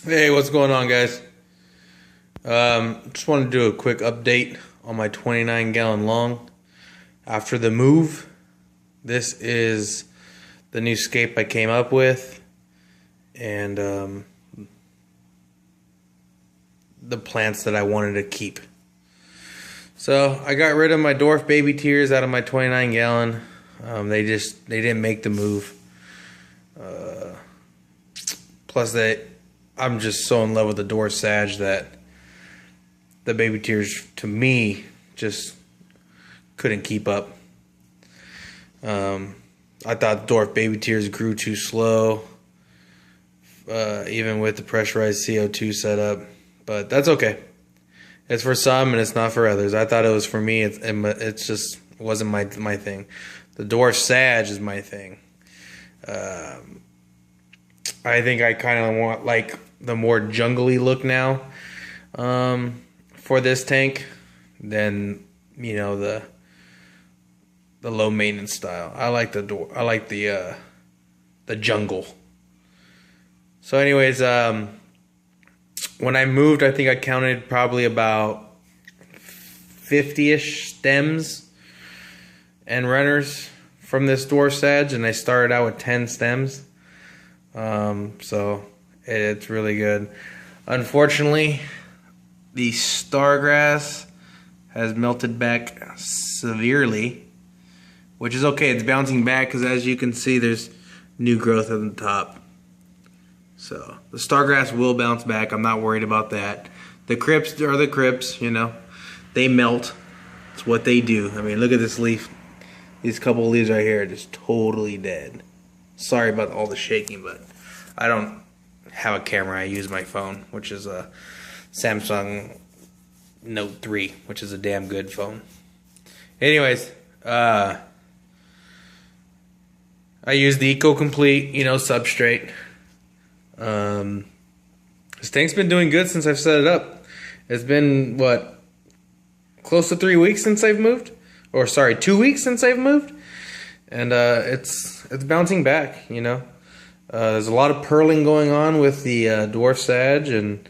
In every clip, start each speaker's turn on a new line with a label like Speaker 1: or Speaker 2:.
Speaker 1: Hey, what's going on, guys? Just want to do a quick update on my 29-gallon long. After the move, this is the new scape I came up with, and the plants that I wanted to keep. So I got rid of my dwarf baby tears out of my 29-gallon. They didn't make the move. Plus I'm just so in love with the dwarf sage that the baby tears, to me, just couldn't keep up. I thought dwarf baby tears grew too slow, even with the pressurized CO2 setup, but that's okay. It's for some and it's not for others. I thought it was for me. It's just wasn't my thing. The dwarf sage is my thing. I think I kind of want like the more jungly look now for this tank than the low maintenance style. I like the jungle. So anyways, when I moved, I think I counted probably about 50-ish stems and runners from this dwarf sage, and I started out with 10 stems. So it's really good. Unfortunately, the stargrass has melted back severely, which is okay. It's bouncing back because, as you can see, there's new growth at the top. So the stargrass will bounce back. I'm not worried about that. The crypts are the crypts, they melt. It's what they do. I mean, look at this leaf. These couple leaves right here are just totally dead. Sorry about all the shaking, but I don't have a camera. I use my phone, which is a Samsung Note 3, which is a damn good phone. Anyways, I use the EcoComplete, substrate. This tank's been doing good since I've set it up. It's been, close to 3 weeks since I've moved? Or, sorry, 2 weeks since I've moved? And it's bouncing back, There's a lot of pearling going on with the dwarf sage, and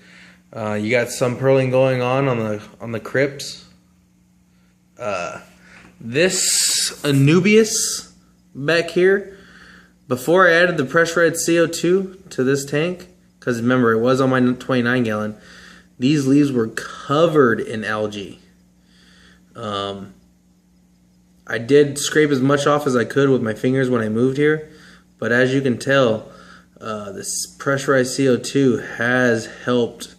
Speaker 1: you got some pearling going on the crypts. This Anubias back here, before I added the pressurized CO2 to this tank, because remember, it was on my 29-gallon, these leaves were covered in algae. I did scrape as much off as I could with my fingers when I moved here, but as you can tell, this pressurized CO2 has helped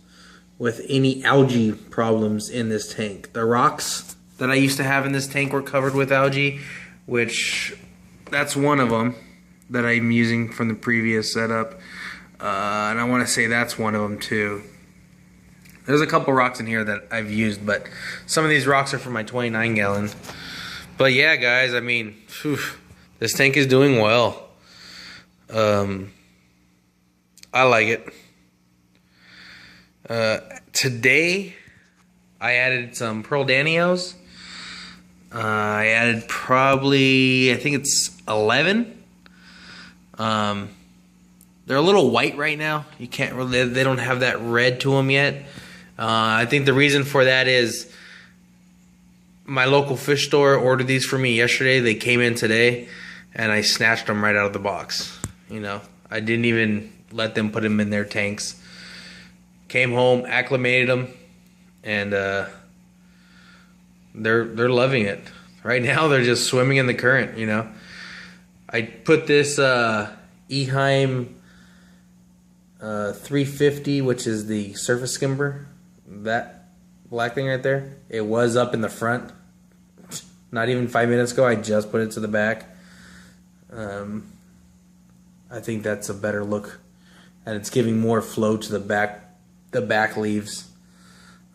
Speaker 1: with any algae problems in this tank. The rocks that I used to have in this tank were covered with algae, which that's one of them that I'm using from the previous setup. And I want to say that's one of them too. There's a couple rocks in here that I've used, but some of these rocks are from my 29-gallon. But yeah, guys, I mean, this tank is doing well. I like it. Today, I added some Pearl Danios. I added probably, I think it's 11. They're a little white right now. You can't really, they don't have that red to them yet. I think the reason for that is my local fish store ordered these for me yesterday. They came in today, and I snatched them right out of the box. I didn't even let them put them in their tanks. Came home, acclimated them, and they're loving it. Right now, they're just swimming in the current. I put this Eheim 350, which is the surface skimmer. That black thing right there, it was up in the front. Not even 5 minutes ago, I just put it to the back. I think that's a better look, and it's giving more flow to the back leaves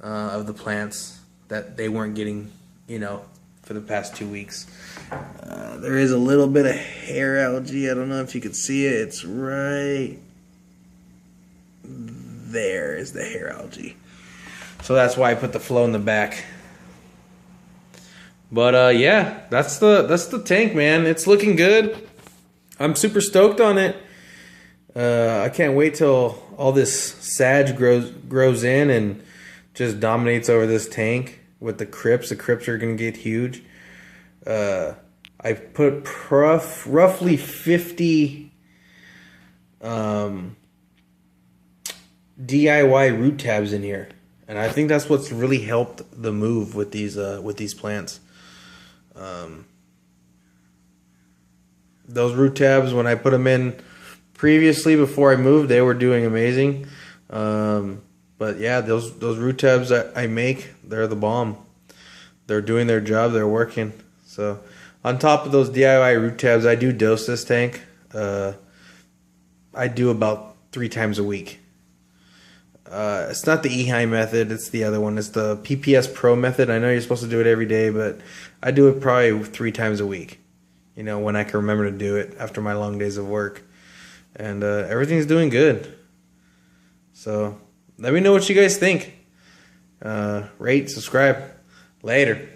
Speaker 1: of the plants that they weren't getting, for the past 2 weeks. There is a little bit of hair algae. I don't know if you can see it. It's right there is the hair algae. So that's why I put the flow in the back. But yeah, that's the tank, man. It's looking good. I'm super stoked on it. I can't wait till all this sage grows in and just dominates over this tank with the crypts. The crypts are going to get huge. I put roughly 50 DIY root tabs in here, and I think that's what's really helped the move with these plants. Those root tabs, when I put them in previously before I moved, they were doing amazing. But yeah, those root tabs that I make, they're the bomb. They're doing their job. They're working. So on top of those DIY root tabs, I do dose this tank. I do about 3 times a week. It's not the Eheim method. It's the other one. It's the PPS Pro method. I know you're supposed to do it every day, but I do it probably 3 times a week. You know, when I can remember to do it after my long days of work. And everything's doing good. So let me know what you guys think. Rate, subscribe. Later.